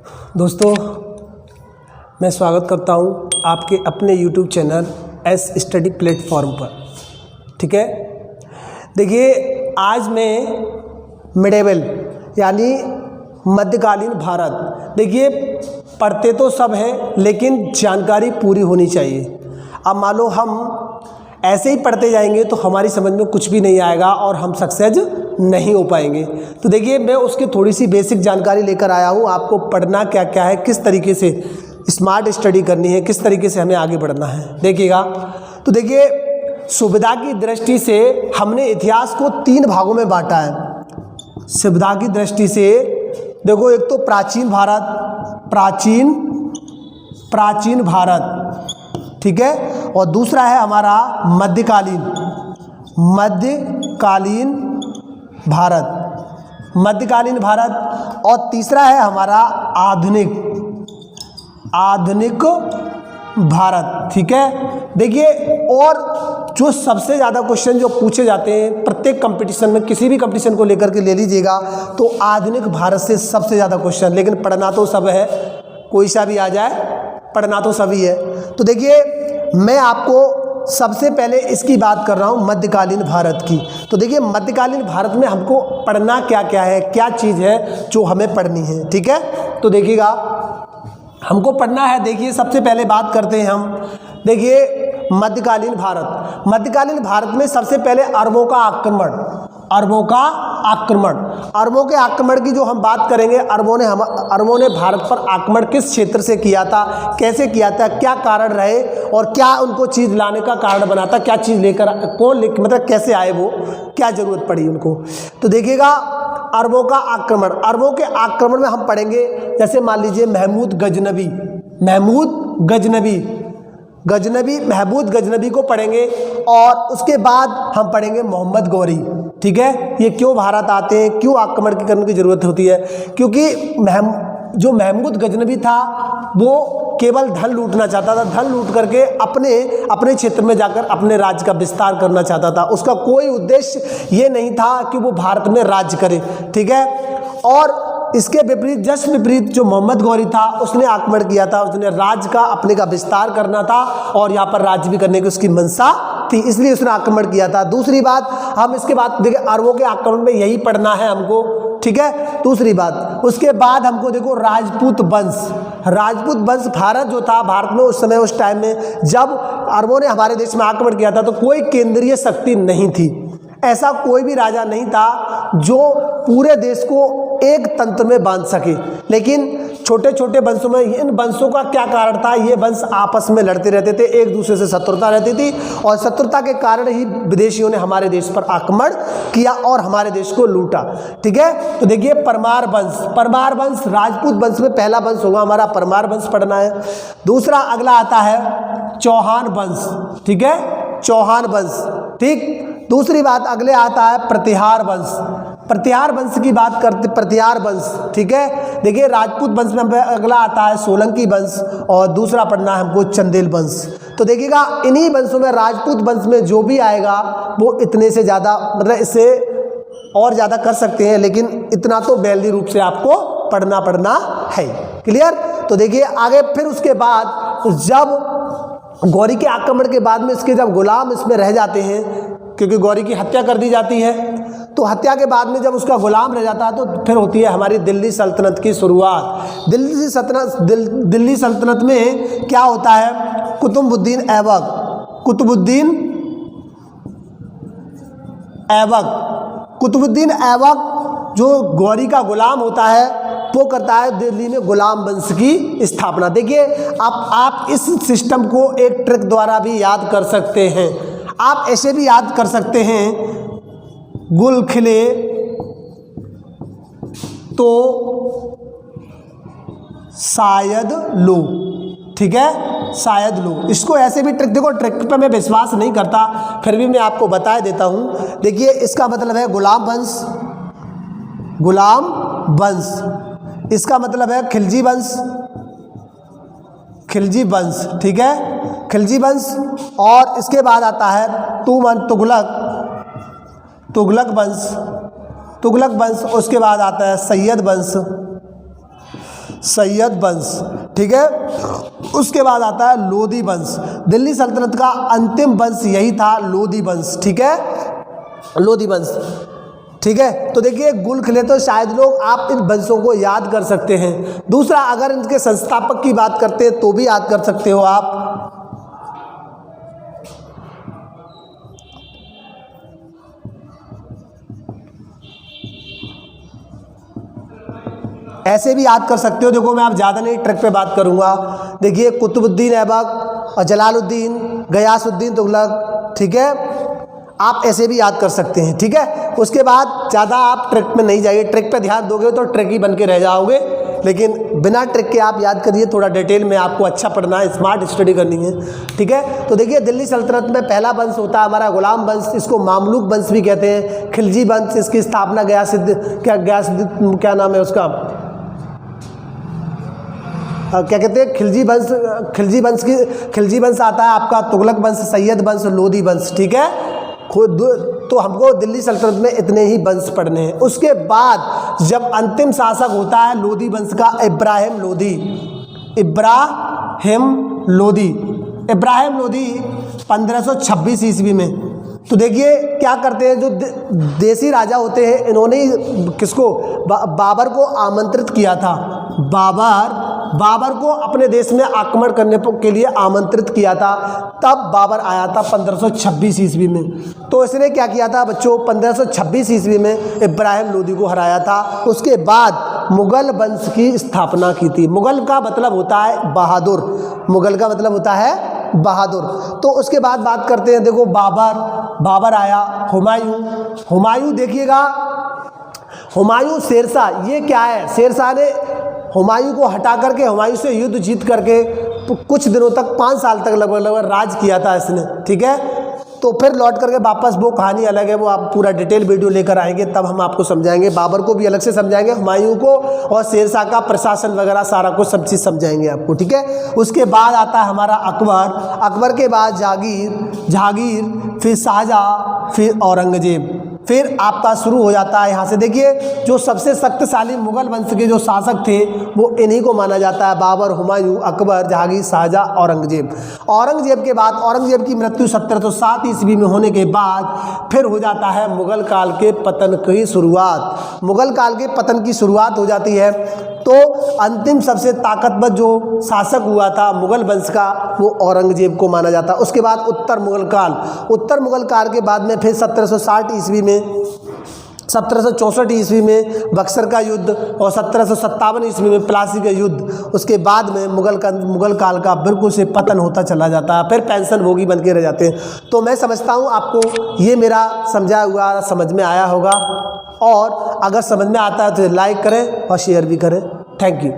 दोस्तों, मैं स्वागत करता हूं आपके अपने YouTube channel S study platform पर। ठीक है, देखिए आज मैं मिडेवल यानी मध्यकालीन भारत, देखिए पढ़ते तो सब हैं लेकिन जानकारी पूरी होनी चाहिए। अब मान लो हम ऐसे ही पढ़ते जाएंगे तो हमारी समझ में कुछ भी नहीं आएगा और हम सक्सेस नहीं हो पाएंगे। तो देखिए मैं उसकी थोड़ी सी बेसिक जानकारी लेकर आया हूँ, आपको पढ़ना क्या क्या है, किस तरीके से स्मार्ट स्टडी करनी है, किस तरीके से हमें आगे बढ़ना है। देखिएगा, तो देखिए सुविधा की दृष्टि से हमने इतिहास को 3 भागों में बांटा है। सुविधा की दृष्टि से देखो, एक तो प्राचीन भारत, ठीक है, और दूसरा है हमारा मध्यकालीन भारत, और तीसरा है हमारा आधुनिक भारत। ठीक है, देखिए और जो सबसे ज़्यादा क्वेश्चन जो पूछे जाते हैं प्रत्येक कंपटीशन में, किसी भी कंपटीशन को लेकर के ले लीजिएगा तो आधुनिक भारत से सबसे ज़्यादा क्वेश्चन, लेकिन पढ़ना तो सब है, कोई सा भी आ जाए पढ़ना तो सभी है। तो देखिए मैं आपको सबसे पहले इसकी बात कर रहा हूँ मध्यकालीन भारत की। तो देखिए मध्यकालीन भारत में हमको पढ़ना क्या क्या है, क्या चीज़ है जो हमें पढ़नी है। ठीक है, तो देखिएगा हमको पढ़ना है। देखिए सबसे पहले बात करते हैं हम, देखिए मध्यकालीन भारत में सबसे पहले अरबों के आक्रमण की जो हम बात करेंगे, अरबों ने भारत पर आक्रमण किस क्षेत्र से किया था, कैसे किया था, क्या कारण रहे और क्या उनको चीज़ लाने का कारण बना था, क्या चीज़ लेकर मतलब कैसे आए, वो क्या ज़रूरत पड़ी उनको। तो देखिएगा अरबों के आक्रमण में हम पढ़ेंगे, जैसे मान लीजिए महमूद गजनबी को पढ़ेंगे, और उसके बाद हम पढ़ेंगे मोहम्मद गौरी। ठीक है, ये क्यों भारत आते हैं, क्यों आक्रमण करने की ज़रूरत होती है, क्योंकि जो महमूद गजनबी था वो केवल धन लूटना चाहता था, धन लूट करके अपने क्षेत्र में जाकर अपने राज्य का विस्तार करना चाहता था। उसका कोई उद्देश्य ये नहीं था कि वो भारत में राज्य करे। ठीक है, और इसके विपरीत जो मोहम्मद गौरी था उसने आक्रमण किया था, उसने राज्य का अपने का विस्तार करना था और यहाँ पर राज्य भी करने की उसकी मंशा थी, इसलिए उसने आक्रमण किया था। दूसरी बात, हम इसके बाद देखिए अरबों के आक्रमण में यही पढ़ना है हमको। ठीक है, दूसरी बात, उसके बाद हमको देखो राजपूत वंश भारत जो था, भारत में उस समय उस टाइम में जब अरबों ने हमारे देश में आक्रमण किया था तो कोई केंद्रीय शक्ति नहीं थी, ऐसा कोई भी राजा नहीं था जो पूरे देश को एक तंत्र में बांध सके। लेकिन छोटे छोटे वंशों में, इन वंशों का क्या कारण था, ये वंश आपस में लड़ते रहते थे, एक दूसरे से शत्रुता रहती थी, और शत्रुता के कारण ही विदेशियों ने हमारे देश पर आक्रमण किया और हमारे देश को लूटा। ठीक है, तो देखिए परमार वंश राजपूत वंश में पहला वंश होगा हमारा परमार वंश पढ़ना है। दूसरा अगला आता है चौहान वंश। ठीक है, चौहान वंश। ठीक, दूसरी बात अगले आता है प्रतिहार वंश की बात करते, प्रतिहार वंश। ठीक है, देखिए राजपूत वंश में अगला आता है सोलंकी वंश, और दूसरा पढ़ना है हमको चंदेल वंश। तो देखिएगा इन्हीं वंशों में, राजपूत वंश में जो भी आएगा वो इतने से ज़्यादा, मतलब इससे और ज़्यादा कर सकते हैं, लेकिन इतना तो बैलदी रूप से आपको पढ़ना है। क्लियर। तो देखिए आगे फिर उसके बाद जब गौरी के आक्रमण के बाद में इसके जब गुलाम इसमें रह जाते हैं, क्योंकि गौरी की हत्या कर दी जाती है, तो हत्या के बाद में जब उसका गुलाम रह जाता है तो फिर होती है हमारी दिल्ली सल्तनत की शुरुआत। दिल्ली सल्तनत में क्या होता है, कुतुबुद्दीन ऐबक जो गौरी का गुलाम होता है वो करता है दिल्ली में गुलाम वंश की स्थापना। देखिए आप इस सिस्टम को एक ट्रिक द्वारा भी याद कर सकते हैं। आप ऐसे भी याद कर सकते हैं, गुल खिले तो शायद लो। ठीक है, शायद लो, इसको ऐसे भी ट्रिक, देखो ट्रिक पे मैं विश्वास नहीं करता, फिर भी मैं आपको बता देता हूँ। देखिए इसका मतलब है गुलाम वंश, इसका मतलब है खिलजी वंश। ठीक है, खिलजी वंश, और इसके बाद आता है तुगलक वंश, उसके बाद आता है सैयद सैयद वंश, ठीक है। उसके बाद आता है लोधी वंश। दिल्ली सल्तनत का अंतिम वंश यही था, लोधी वंश, ठीक है, लोधी वंश, ठीक है। तो देखिए गुल खिले तो शायद लोग आप इन वंशों को याद कर सकते हैं। दूसरा, अगर इनके संस्थापक की बात करते हैं तो भी याद कर सकते हो आप। ऐसे भी याद कर सकते हो। देखो मैं आप ज़्यादा नहीं ट्रिक पे बात करूँगा। देखिए कुतुबुद्दीन ऐबक और जलालुद्दीन, गयासुद्दीन तुगलक, ठीक है, आप ऐसे भी याद कर सकते हैं, ठीक है। उसके बाद ज़्यादा आप ट्रिक में नहीं जाइए, ट्रिक पे ध्यान दोगे तो ट्रिक ही बन के रह जाओगे, लेकिन बिना ट्रिक के आप याद करिए, थोड़ा डिटेल में आपको अच्छा पढ़ना है, स्मार्ट स्टडी करनी है, ठीक है। तो देखिए दिल्ली सल्तनत में पहला वंश होता है हमारा गुलाम वंश, इसको मामलुक वंश भी कहते हैं। खिलजी वंश, इसकी स्थापना गयासुद्दीन, क्या नाम है उसका, क्या कहते हैं, खिलजी वंश आता है आपका, तुगलक वंश, सैयद वंश, लोधी वंश, ठीक है। खुद तो हमको दिल्ली सल्तनत में इतने ही वंश पढ़ने हैं। उसके बाद जब अंतिम शासक होता है लोधी वंश का, इब्राहिम लोधी। इब्राहिम लोधी 1526 ईस्वी में। तो देखिए क्या करते हैं, जो देसी राजा होते हैं इन्होंने किसको, बाबर को आमंत्रित किया था। बाबर को अपने देश में आक्रमण करने के लिए आमंत्रित किया था, तब बाबर आया था 1526 ईस्वी में। तो इसने क्या किया था बच्चों, 1526 ईस्वी में इब्राहिम लोधी को हराया था। उसके बाद मुगल वंश की स्थापना की थी। मुगल का मतलब होता है बहादुर, मुगल का मतलब होता है बहादुर। तो उसके बाद बात करते हैं, देखो बाबर आया, हुमायूं देखिएगा, हुमायूं, शेरशाह, ये क्या है, शेरशाह ने हुमायूं को हटा करके, हुमायूं से युद्ध जीत करके कुछ दिनों तक, 5 साल तक लगभग राज किया था इसने, ठीक है। तो फिर लौट करके वापस, वो कहानी अलग है, वो आप पूरा डिटेल वीडियो लेकर आएंगे तब हम आपको समझाएंगे। बाबर को भी अलग से समझाएंगे, हुमायूं को, और शेरशाह का प्रशासन वगैरह सारा कुछ सब चीज़ समझाएंगे आपको, ठीक है। उसके बाद आता है हमारा अकबर के बाद जहांगीर, फिर शाहजहाँ, फिर औरंगजेब, फिर आपका शुरू हो जाता है यहाँ से। देखिए जो सबसे शक्तिशाली मुगल वंश के जो शासक थे वो इन्हीं को माना जाता है, बाबर, हुमायूं, अकबर, जहांगीर, शाहजहाँ, औरंगजेब के बाद, औरंगजेब की मृत्यु 1707 ईस्वी में होने के बाद फिर हो जाता है मुगल काल के पतन की शुरुआत। मुगल काल के पतन की शुरुआत हो जाती है। तो अंतिम सबसे ताकतवर जो शासक हुआ था मुगल वंश का, वो औरंगजेब को माना जाता है। उसके बाद उत्तर मुगल काल के बाद में फिर 1760 ईस्वी में, 1764 ईस्वी में बक्सर का युद्ध, और 1757 ईस्वी में प्लासी का युद्ध। उसके बाद में मुगल काल का बिल्कुल से पतन होता चला जाता है, फिर पेंशन भोगी बन के रह जाते हैं। तो मैं समझता हूँ आपको ये मेरा समझाया हुआ समझ में आया होगा, और अगर समझ में आता है तो लाइक करें और शेयर भी करें। Thank you.